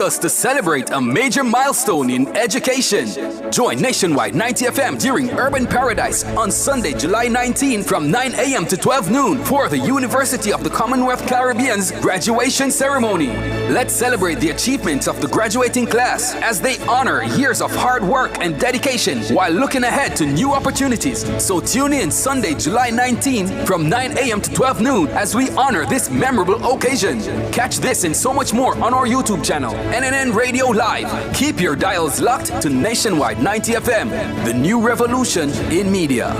Us to celebrate a major milestone in education. Join Nationwide 90 FM during Urban Paradise on Sunday, July 19 from 9 a.m. to 12 noon for the University of the Commonwealth Caribbean's graduation ceremony. Let's celebrate the achievements of the graduating class as they honor years of hard work and dedication while looking ahead to new opportunities. So tune in Sunday, July 19 from 9 a.m. to 12 noon as we honor this memorable occasion. Catch this and so much more on our YouTube channel, NNN Radio Live. Keep your dials locked to Nationwide 90 FM, the new revolution in media.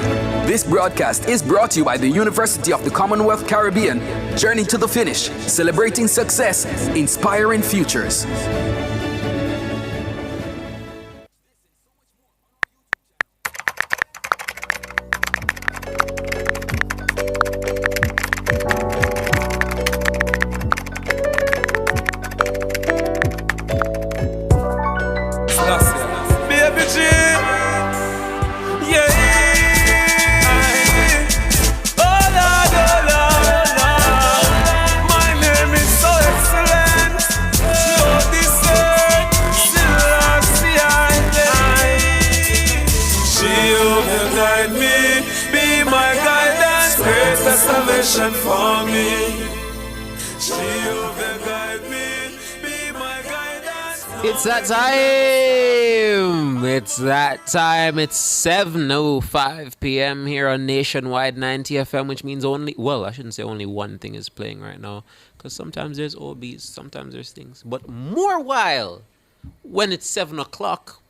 This broadcast is brought to you by the University of the Commonwealth Caribbean. Journey to the finish, celebrating success, inspiring futures. For me. It's that time. It's that time. It's 7:05 p.m. here on Nationwide 90 FM, which means only, well, I shouldn't say only one thing is playing right now, because sometimes there's OBs, sometimes there's things. But more while, when it's 7 o'clock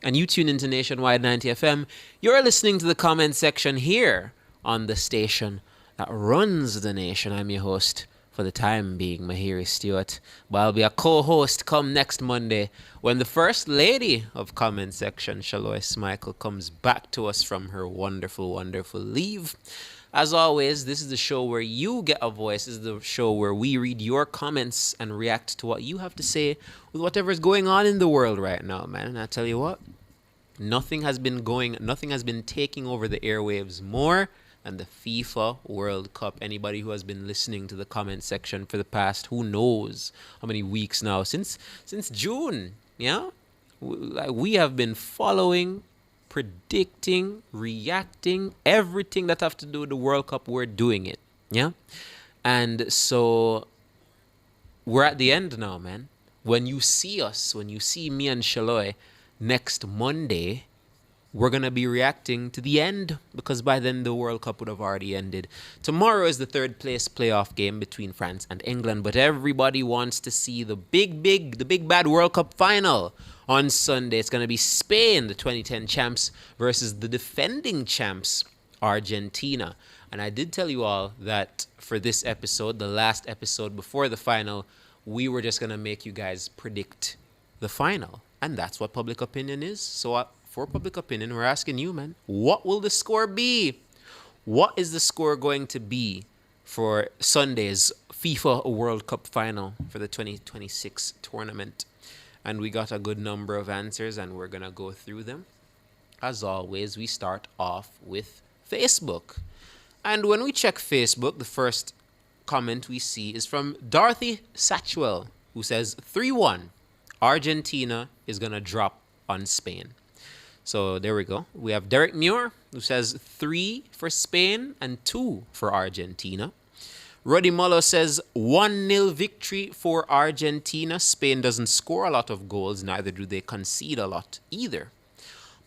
and you tune into Nationwide 90 FM, you're listening to the comment section here on the station that runs the nation. I'm your host for the time being, Mahiri Stewart. But I'll be a co-host come next Monday when the First Lady of Comment Section, Shalois Michael, comes back to us from her wonderful, wonderful leave. As always, this is the show where you get a voice. This is the show where we read your comments and react to what you have to say with whatever's going on in the world right now, man. And I tell you what, nothing has been taking over the airwaves more and the FIFA World Cup. Anybody who has been listening to the comment section for the past, who knows how many weeks now, since June, yeah? We have been following, predicting, reacting, everything that have to do with the World Cup, we're doing it, yeah? And so we're at the end now, man. When you see me and Shaloy next Monday, we're going to be reacting to the end, because by then the World Cup would have already ended. Tomorrow is the third place playoff game between France and England, but everybody wants to see the big bad World Cup final on Sunday. It's going to be Spain, the 2010 champs, versus the defending champs, Argentina. And I did tell you all that for this episode, the last episode before the final, we were just going to make you guys predict the final. And that's what public opinion is. So for public opinion, we're asking you, man, what will the score be? What is the score going to be for Sunday's FIFA World Cup final for the 2026 tournament? And we got a good number of answers, and we're going to go through them. As always, we start off with Facebook. And when we check Facebook, the first comment we see is from Dorothy Satchwell, who says 3-1. Argentina is going to drop on Spain. So there we go. We have Derek Muir, who says 3 for Spain and 2 for Argentina. Roddy Mullo says 1-0 victory for Argentina. Spain doesn't score a lot of goals, neither do they concede a lot either.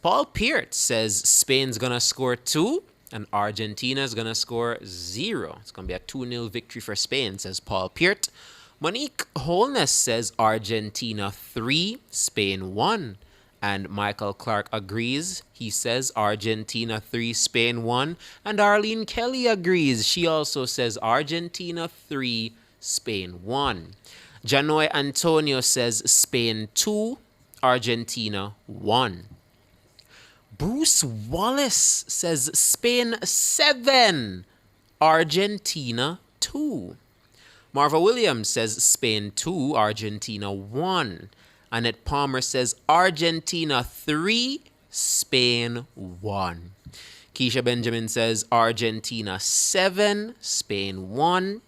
Paul Peart says Spain's going to score 2 and Argentina's going to score 0. It's going to be a 2-0 victory for Spain, says Paul Peart. Monique Holness says Argentina 3, Spain 1. And Michael Clark agrees. He says Argentina 3, Spain 1. And Arlene Kelly agrees. She also says Argentina 3, Spain 1. Janoy Antonio says Spain 2, Argentina 1. Bruce Wallace says Spain 7, Argentina 2. Marva Williams says Spain 2, Argentina 1. Annette Palmer says Argentina 3, Spain 1. Keisha Benjamin says Argentina 7, Spain 1.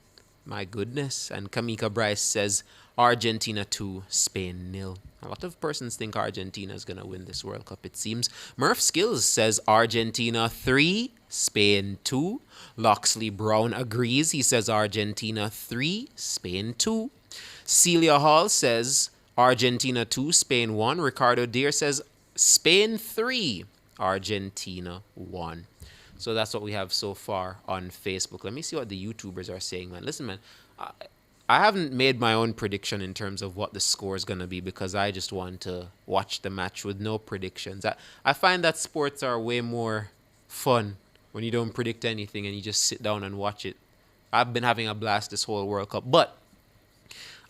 My goodness. And Kamika Bryce says Argentina 2, Spain 0. A lot of persons think Argentina is going to win this World Cup, it seems. Murph Skills says Argentina 3, Spain 2. Loxley Brown agrees. He says Argentina 3, Spain 2. Celia Hall says Argentina 2, Spain 1. Ricardo Deer says Spain 3, Argentina 1. So that's what we have so far on Facebook. Let me see what the YouTubers are saying, man. Listen, man, I haven't made my own prediction in terms of what the score is going to be because I just want to watch the match with no predictions. I find that sports are way more fun when you don't predict anything and you just sit down and watch it. I've been having a blast this whole World Cup. But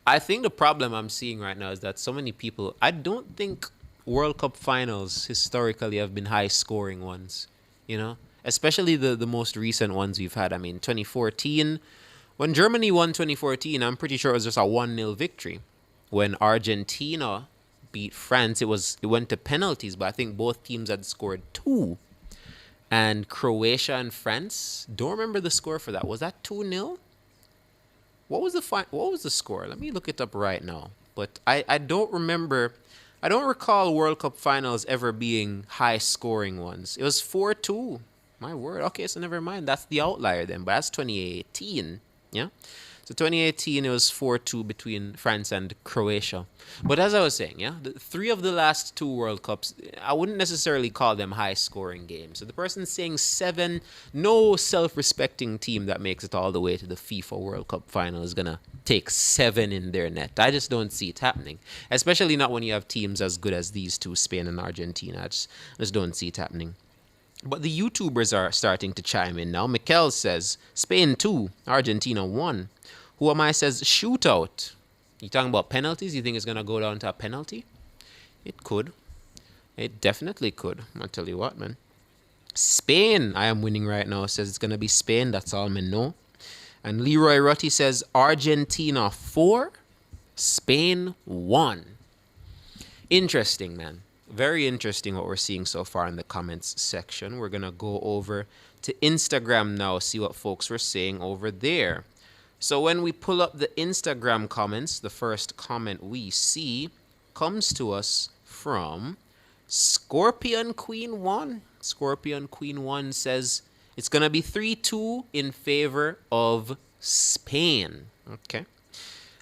I think the problem I'm seeing right now is that so many people, I don't think World Cup finals historically have been high-scoring ones, you know? Especially the most recent ones we've had. I mean, 2014, when Germany won 2014, I'm pretty sure it was just a 1-0 victory. When Argentina beat France, it went to penalties, but I think both teams had scored 2. And Croatia and France, don't remember the score for that. Was that 2-0? What was the score? Let me look it up right now. But I don't remember. I don't recall World Cup finals ever being high-scoring ones. It was 4-2. My word. Okay, so never mind. That's the outlier then. But that's 2018. Yeah? So 2018, it was 4-2 between France and Croatia. But as I was saying, yeah, the 3 of the last 2 World Cups, I wouldn't necessarily call them high-scoring games. So the person saying 7, no self-respecting team that makes it all the way to the FIFA World Cup final is going to take 7 in their net. I just don't see it happening. Especially not when you have teams as good as these 2, Spain and Argentina. I just don't see it happening. But the YouTubers are starting to chime in now. Mikel says, Spain 2, Argentina 1. Who Am I says, shootout. You talking about penalties? You think it's going to go down to a penalty? It could. It definitely could. I'll tell you what, man. Spain, I am winning right now, says it's going to be Spain. That's all I know. And Leroy Rutty says, Argentina 4, Spain 1. Interesting, man. Very interesting what we're seeing so far in the comments section. We're going to go over to Instagram now, see what folks were saying over there. So when we pull up the Instagram comments, the first comment we see comes to us from Scorpion Queen 1. Scorpion Queen 1 says it's going to be 3-2 in favor of Spain. Okay.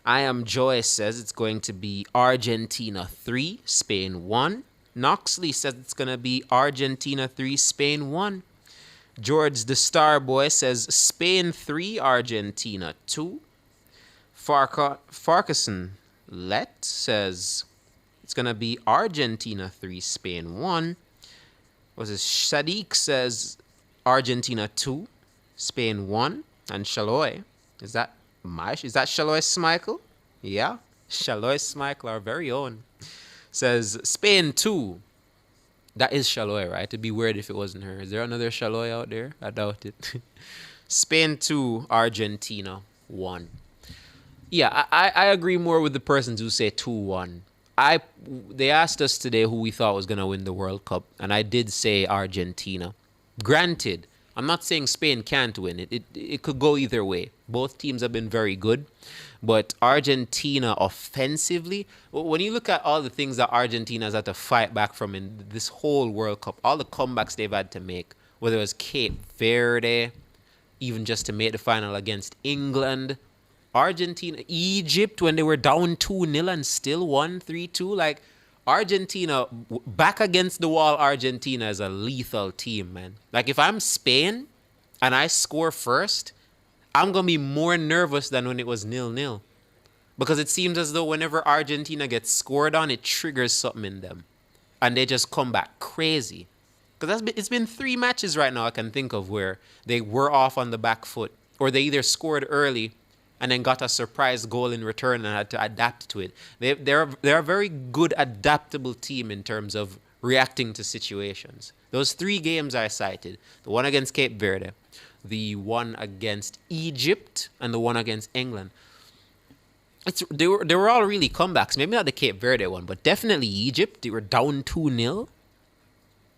I Am Joy says it's going to be Argentina 3, Spain 1. Noxley says it's going to be Argentina 3, Spain 1. George the Star Boy says Spain 3, Argentina 2. Farkason Let says it's going to be Argentina 3, Spain 1. What is this? Sadiq says Argentina 2, Spain 1. And Shaloy, is that Shaloy Smichael? Yeah, Shaloy Smichael, our very own, says Spain 2. That is Shaloy, right? It'd be weird if it wasn't her. Is there another Shaloy out there? I doubt it. Spain 2, Argentina 1. Yeah, I agree more with the persons who say 2-1. They asked us today who we thought was going to win the World Cup, and I did say Argentina. Granted, I'm not saying Spain can't win. It could go either way. Both teams have been very good. But Argentina offensively, when you look at all the things that Argentina has had to fight back from in this whole World Cup, all the comebacks they've had to make, whether it was Cape Verde, even just to make the final against England, Argentina, Egypt, when they were down 2-0 and still won 3-2, like Argentina, back against the wall, Argentina is a lethal team, man. Like if I'm Spain and I score first, I'm going to be more nervous than when it was 0-0. Because it seems as though whenever Argentina gets scored on, it triggers something in them. And they just come back crazy. Because it's been 3 matches right now I can think of where they were off on the back foot. Or they either scored early and then got a surprise goal in return and had to adapt to it. They're a very good adaptable team in terms of reacting to situations. Those 3 games I cited, the one against Cape Verde, the one against Egypt, and the one against England. They were all really comebacks. Maybe not the Cape Verde one, but definitely Egypt. They were down 2-0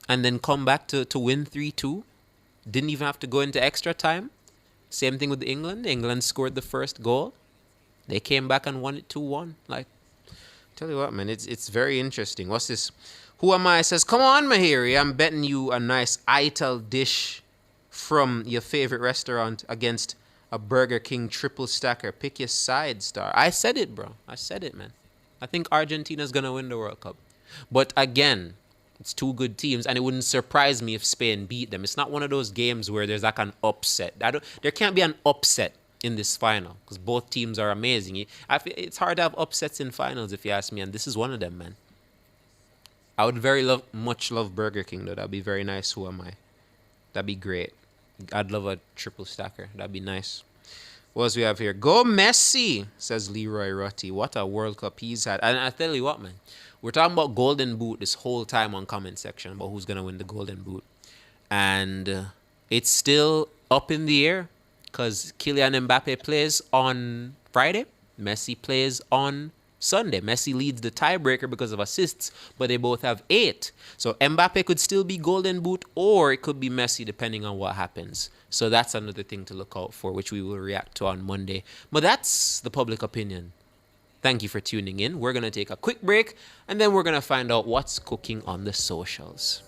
and then come back to win 3-2. Didn't even have to go into extra time. Same thing with England. England scored the first goal. They came back and won it 2-1. Like, tell you what, man, it's very interesting. What's this? Who am I? Says, come on, Mahiri. I'm betting you a nice Ital dish from your favorite restaurant against a Burger King triple stacker. Pick your side, star. I said it, bro. I said it, man. I think Argentina's going to win the World Cup. But again, it's two good teams, and it wouldn't surprise me if Spain beat them. It's not one of those games where there's like an upset. There can't be an upset in this final because both teams are amazing. It's hard to have upsets in finals, if you ask me, and this is one of them, man. I would much love Burger King, though. That'd be very nice. Who am I? That'd be great. I'd love a triple stacker. That'd be nice. What else we have here? Go Messi, says Leroy Rutty. What a World Cup he's had. And I tell you what, man. We're talking about Golden Boot this whole time on comment section about who's going to win the Golden Boot. And it's still up in the air because Kylian Mbappe plays on Friday. Messi plays on Sunday. Messi leads the tiebreaker because of assists, but they both have 8. So Mbappe could still be Golden Boot, or it could be Messi depending on what happens. So that's another thing to look out for, which we will react to on Monday. But that's the public opinion. Thank you for tuning in. We're going to take a quick break, and then we're going to find out what's cooking on the socials.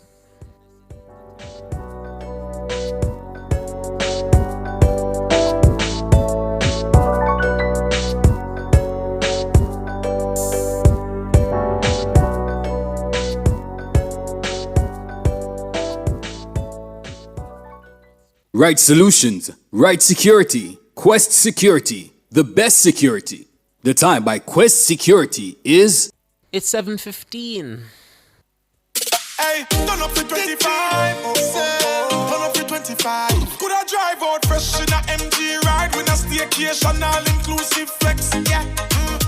Right solutions, right security. Quest Security, the best security. The time by Quest Security is... It's 7:15. Hey, turn up to 25. Turn up to 25. Could I drive out fresh in a MG ride with a staycation all inclusive flex? Yeah.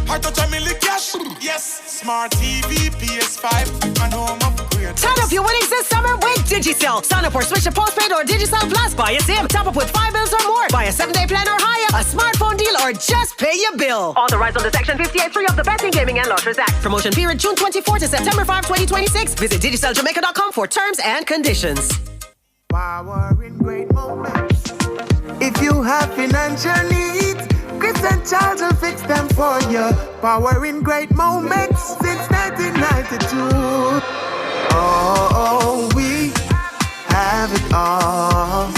I touch a million cash. Yes. Smart TV, PS5, and home upgrade. Turn up your winnings this summer with Digicel. Sign up or switch to postpaid or Digicel Plus. Buy a SIM. Top up with 5 bills or more. Buy a 7-day plan or higher. A smartphone deal or just pay your bill. Authorized under Section 58.3 of the Betting, Gaming and Lotteries Act. Promotion period June 24 to September 5, 2026. Visit DigicelJamaica.com for terms and conditions. Power in great moments. If you have financial needs, Chris and Charles will fix them for you. Power in great moments since 1992. Oh, we have it all.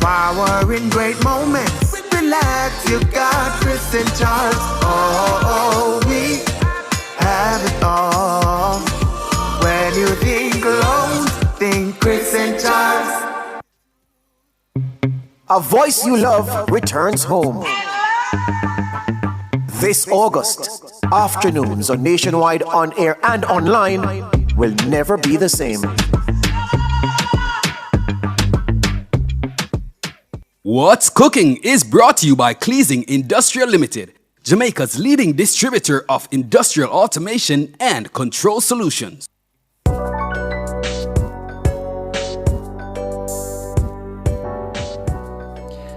Power in great moments. Relax, you got Chris and Charles. Oh, we have it all. When you think loans, think Chris and Charles. A voice you love returns home. This August, afternoons on Nationwide on air and online will never be the same. What's Cooking is brought to you by Cleasing Industrial Limited, Jamaica's leading distributor of industrial automation and control solutions.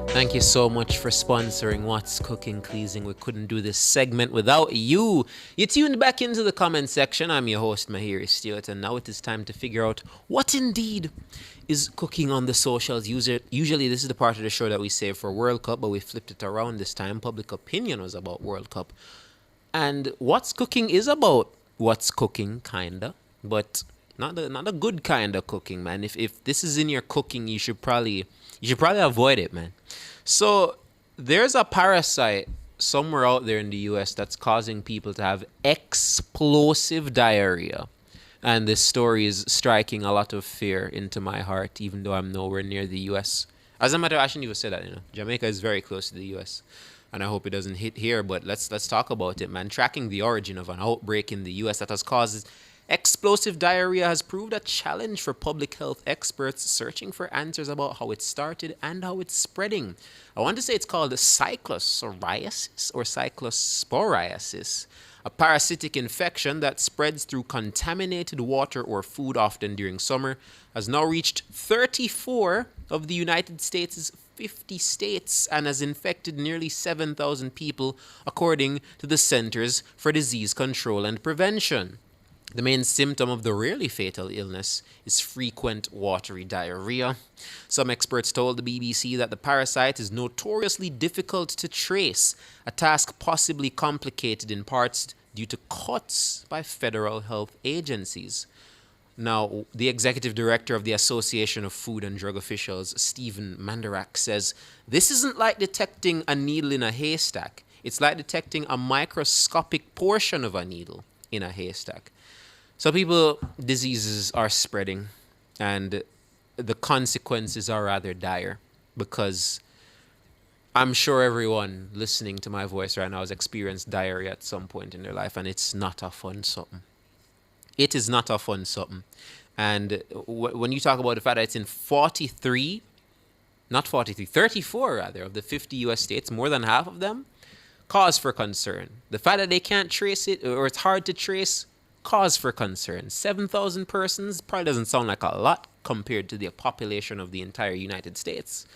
Thank you so much for sponsoring What's Cooking Cleasing. We couldn't do this segment without you. You tuned back into the comment section. I'm your host, Mahiri Stewart, and now it is time to figure out what indeed is cooking on the socials. Usually this is the part of the show that we save for World Cup, but we flipped it around this time. Public opinion was about World Cup. And What's Cooking is about what's cooking, kinda, but not a good kind of cooking, man. If this is in your cooking, you should probably avoid it, man. So there's a parasite somewhere out there in the US that's causing people to have explosive diarrhea. And this story is striking a lot of fear into my heart, even though I'm nowhere near the US. As a matter of fact, I shouldn't even say that, Jamaica is very close to the US. And I hope it doesn't hit here, but let's talk about it, man. Tracking the origin of an outbreak in the US that has caused explosive diarrhea has proved a challenge for public health experts searching for answers about how it started and how it's spreading. I want to say it's called cyclosporiasis or cyclosporiasis, a parasitic infection that spreads through contaminated water or food, often during summer, has now reached 34 of the United States' 50 states and has infected nearly 7,000 people, according to the Centers for Disease Control and Prevention. The main symptom of the rarely fatal illness is frequent watery diarrhea. Some experts told the BBC that the parasite is notoriously difficult to trace, a task possibly complicated in parts due to cuts by federal health agencies. Now, the executive director of the Association of Food and Drug Officials, Stephen Mandarak, says this isn't like detecting a needle in a haystack. It's like detecting a microscopic portion of a needle in a haystack. So diseases are spreading, and the consequences are rather dire, because I'm sure everyone listening to my voice right now has experienced diarrhea at some point in their life, and it's not a fun something. It is not a fun something. And when you talk about the fact that it's in 34 rather, of the 50 U.S. states, more than half of them, cause for concern. The fact that they can't trace it, or it's hard to trace, cause for concern. 7,000 persons probably doesn't sound like a lot compared to the population of the entire United States.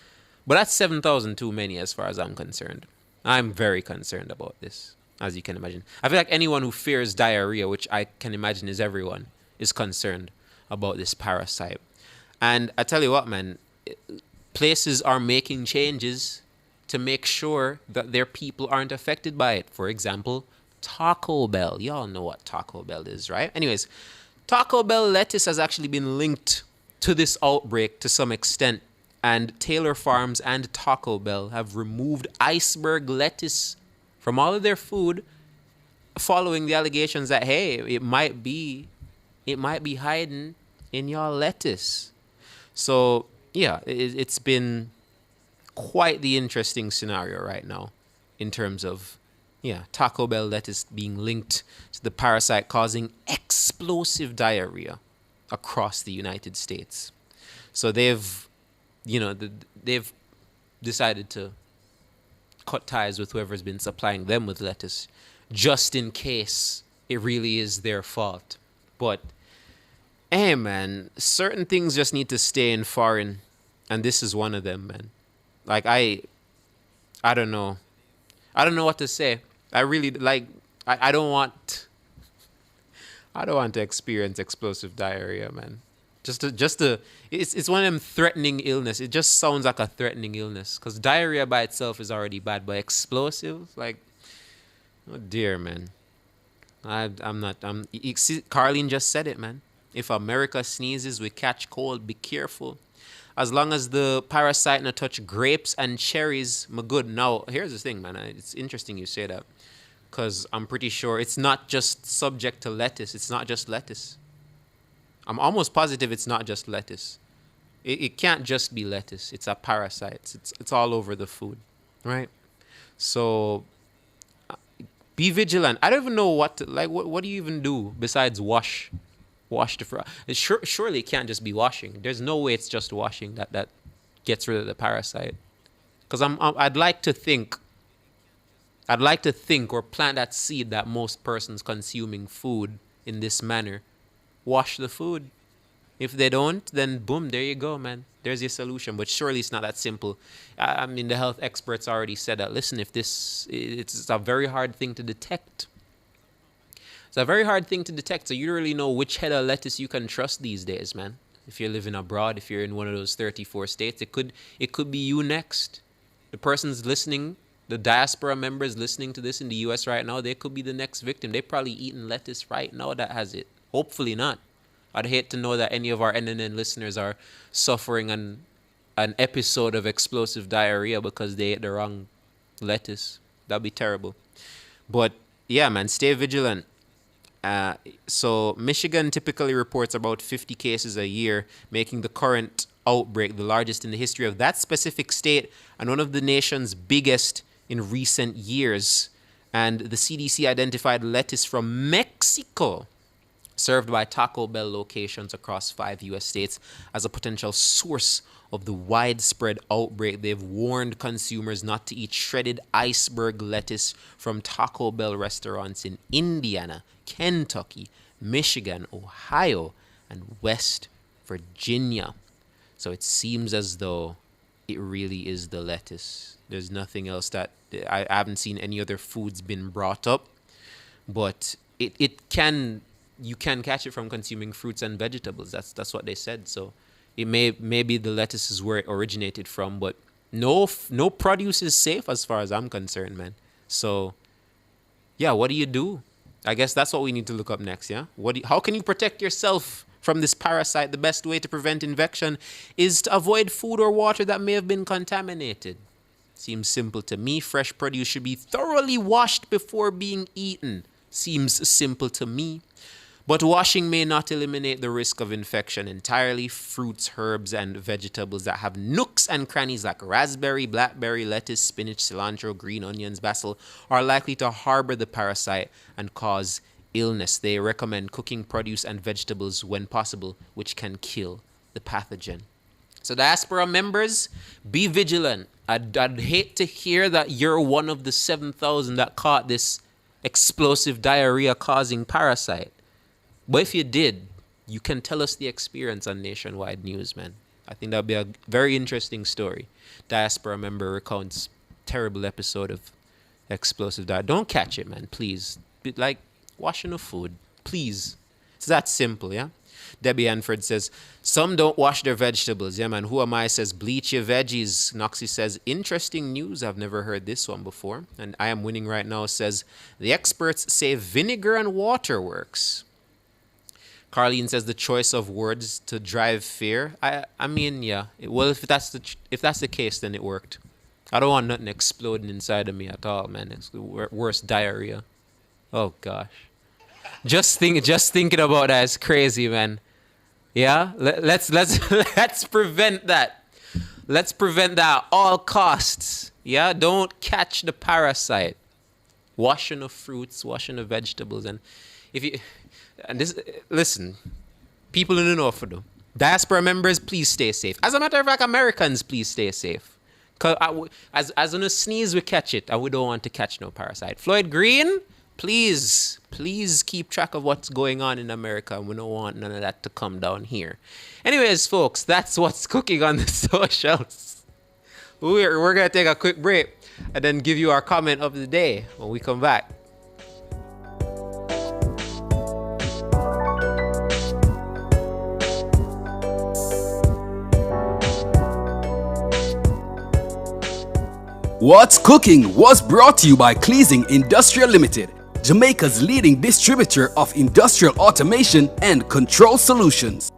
But that's 7,000 too many as far as I'm concerned. I'm very concerned about this, as you can imagine. I feel like anyone who fears diarrhea, which I can imagine is everyone, is concerned about this parasite. And I tell you what, man, places are making changes to make sure that their people aren't affected by it. For example, Taco Bell. Y'all know what Taco Bell is, right? Anyways, Taco Bell lettuce has actually been linked to this outbreak to some extent. And Taylor Farms and Taco Bell have removed iceberg lettuce from all of their food following the allegations that, hey, it might be hiding in y'all lettuce. So, yeah, it's been quite the interesting scenario right now in terms of Taco Bell lettuce being linked to the parasite causing explosive diarrhea across the United States. So they've decided to cut ties with whoever's been supplying them with lettuce, just in case it really is their fault. But, hey, man, certain things just need to stay in foreign, and this is one of them, man. Like, I don't know. I don't know what to say. I really, I don't want to experience explosive diarrhea, man. It's one of them threatening illness. It just sounds like a threatening illness, because diarrhea by itself is already bad, but explosive, oh dear, man. Carlene just said it, man. If America sneezes, we catch cold. Be careful. As long as the parasite not touch grapes and cherries, my good. Now, here's the thing, man. It's interesting you say that, because I'm pretty sure it's not just subject to lettuce. It's not just lettuce. I'm almost positive it's not just lettuce. It can't just be lettuce. It's a parasite. It's all over the food, right? So be vigilant. I don't even know what do you even do besides wash the fruit. Surely it can't just be washing. There's no way it's just washing that gets rid of the parasite. Because I'd like to think or plant that seed that most persons consuming food in this manner wash the food. If they don't, then boom, there you go, man. There's your solution. But surely it's not that simple. I mean, the health experts already said that, listen, it's a very hard thing to detect. It's a very hard thing to detect. So you don't really know which head of lettuce you can trust these days, man. If you're living abroad, if you're in one of those 34 states, it could be you next. The person's listening, the diaspora members listening to this in the US right now, they could be the next victim. They're probably eating lettuce right now that has it. Hopefully not. I'd hate to know that any of our NNN listeners are suffering an episode of explosive diarrhea because they ate the wrong lettuce. That'd be terrible. But yeah, man, stay vigilant. So Michigan typically reports about 50 cases a year, making the current outbreak the largest in the history of that specific state and one of the nation's biggest in recent years. And the CDC identified lettuce from Mexico, served by Taco Bell locations across 5 U.S. states, as a potential source of the widespread outbreak. They've warned consumers not to eat shredded iceberg lettuce from Taco Bell restaurants in Indiana, Kentucky, Michigan, Ohio, and West Virginia. So it seems as though it really is the lettuce. There's nothing else that I haven't seen any other foods been brought up, but it can you can catch it from consuming fruits and vegetables. That's what they said. So it maybe the lettuce is where it originated from, but no produce is safe as far as I'm concerned, man. So yeah, what do you do? I guess that's what we need to look up next. Yeah, how can you protect yourself from this parasite? The best way to prevent infection is to avoid food or water that may have been contaminated. Seems simple to me. Fresh produce should be thoroughly washed before being eaten. Seems simple to me. But washing may not eliminate the risk of infection entirely. Fruits, herbs, and vegetables that have nooks and crannies like raspberry, blackberry, lettuce, spinach, cilantro, green onions, basil are likely to harbor the parasite and cause illness. They recommend cooking produce and vegetables when possible, which can kill the pathogen. So diaspora members, be vigilant. I'd hate to hear that you're one of the 7,000 that caught this explosive diarrhea-causing parasite. But if you did, you can tell us the experience on Nationwide News, man. I think that'd be a very interesting story. Diaspora member recounts terrible episode of explosive diarrhea. Don't catch it, man, please. Like washing of food, please. It's that simple, yeah? Debbie Anford says, some don't wash their vegetables. Yeah, man. Who am I? Says, bleach your veggies. Noxie says, interesting news. I've never heard this one before. And I Am Winning Right Now says, the experts say vinegar and water works. Carlene says, the choice of words to drive fear. I mean, yeah. Well, if that's the case, then it worked. I don't want nothing exploding inside of me at all, man. It's the worst diarrhea. Oh, gosh. Just thinking about that is crazy, man. Yeah, let's prevent that. Let's prevent that at all costs. Yeah, don't catch the parasite. Washing of fruits, washing of vegetables, listen, people in the know for them. Diaspora members, please stay safe. As a matter of fact, Americans, please stay safe. Cause as on a sneeze, we catch it, and we don't want to catch no parasite. Floyd Green, please keep track of what's going on in America. We don't want none of that to come down here. Anyways, folks, that's what's cooking on the socials. We're going to take a quick break and then give you our comment of the day when we come back. What's Cooking was brought to you by Cleasing Industrial Limited, Jamaica's leading distributor of industrial automation and control solutions.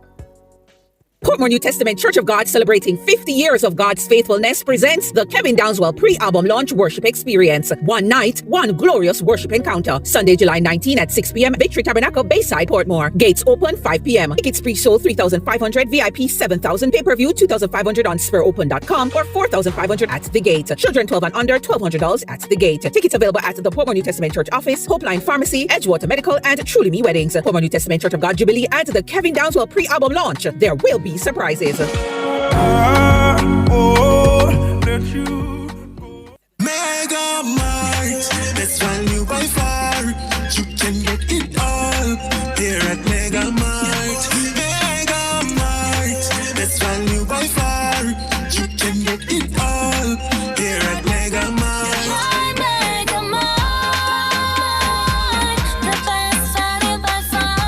Portmore New Testament Church of God, celebrating 50 years of God's faithfulness, presents the Kevin Downswell pre-album launch worship experience. One night, one glorious worship encounter. Sunday, July 19 at 6 p.m. Victory Tabernacle, Bayside, Portmore. Gates open 5 p.m. Tickets pre-sold $3,500, VIP $7,000, pay-per-view $2,500 on SpurOpen.com or $4,500 at the gate. Children 12 and under, $1,200 at the gate. Tickets available at the Portmore New Testament Church office, Hopeline Pharmacy, Edgewater Medical, and Truly Me Weddings. Portmore New Testament Church of God Jubilee and the Kevin Downswell pre-album launch. There will be surprises. Mega Mart, best value by far. You can get it all here at Mega Mart. Mega Mart, best value by far. You can get it all here at Mega Mart. My Mega Mart, the best value by far.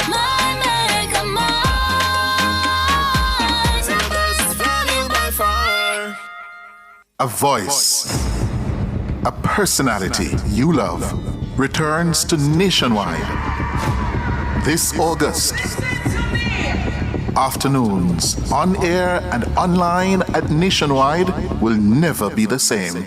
My Mega Mart, the best value by far. A voice, a personality you love returns to Nationwide this August. Afternoons on air and online at Nationwide will never be the same.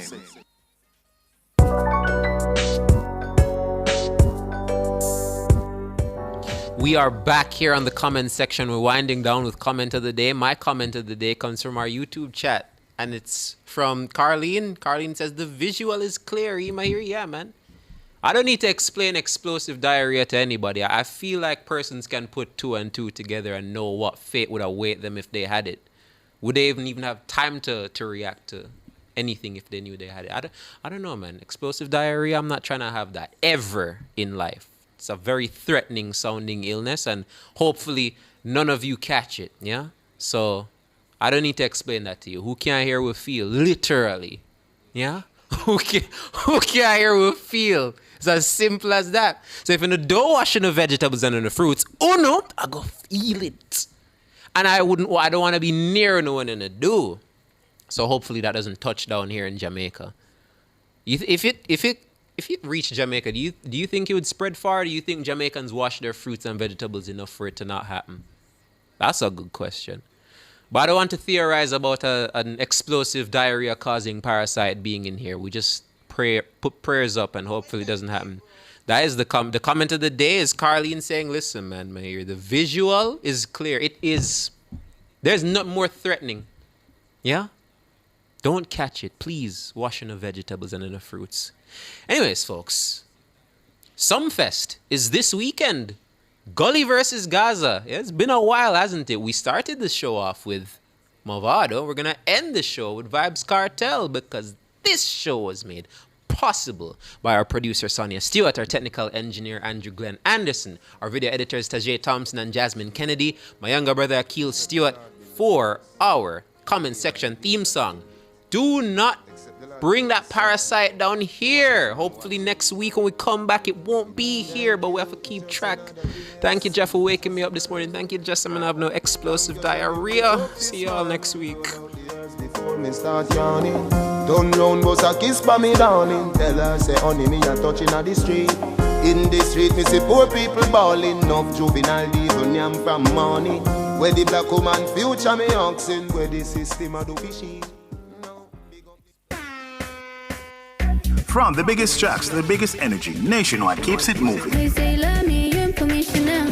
We are back here on the comment section. We're winding down with comment of the day. My comment of the day comes from our YouTube chat, and it's from Carlene. Carlene says, the visual is clear. Ima here, yeah, man. I don't need to explain explosive diarrhea to anybody. I feel like persons can put two and two together and know what fate would await them if they had it. Would they even have time to react to anything if they knew they had it? I don't know, man. Explosive diarrhea, I'm not trying to have that ever in life. It's a very threatening sounding illness, and hopefully none of you catch it, yeah? So I don't need to explain that to you. Who can hear will feel, literally, yeah? Who can hear will feel It's as simple as that. So if you don't wash the vegetables and the fruits, I go feel it. And I don't want to be near no one in the do. So hopefully that doesn't touch down here in Jamaica. If it reached Jamaica, do you think it would spread far? Do you think Jamaicans wash their fruits and vegetables enough for it to not happen? That's a good question. But I don't want to theorize about an explosive diarrhea-causing parasite being in here. We just put prayers up and hopefully it doesn't happen. That is the comment of the day is Carlene saying, listen, man, Mayor, the visual is clear. It is. There's not more threatening. Yeah? Don't catch it. Please wash in the vegetables and in the fruits. Anyways, folks, Sumfest is this weekend. Gully versus Gaza. Yeah, it's been a while, hasn't it? We started the show off with Movado. We're going to end the show with Vibes Cartel because this show was made possible by our producer Sonia Stewart, our technical engineer Andrew Glenn Anderson, our video editors Tajay Thompson and Jasmine Kennedy, my younger brother Akil Stewart, for our comment section theme song. Do not bring that parasite down here. Hopefully next week when we come back it won't be here, but we have to keep track. Thank you, Jeff, for waking me up this morning. Thank you, Jess. I'm gonna have no explosive diarrhea. See y'all next week. Before me start yawning, turn round, boss a kiss by me darling. Tell her say honey me a touching at the street. In the street me see poor people bawling. Enough juvenile devil yam from money. Where the black woman future me oxen. Where the system a do fishy. From the biggest tracks to the biggest energy, Nationwide keeps it moving. They say love me, information now.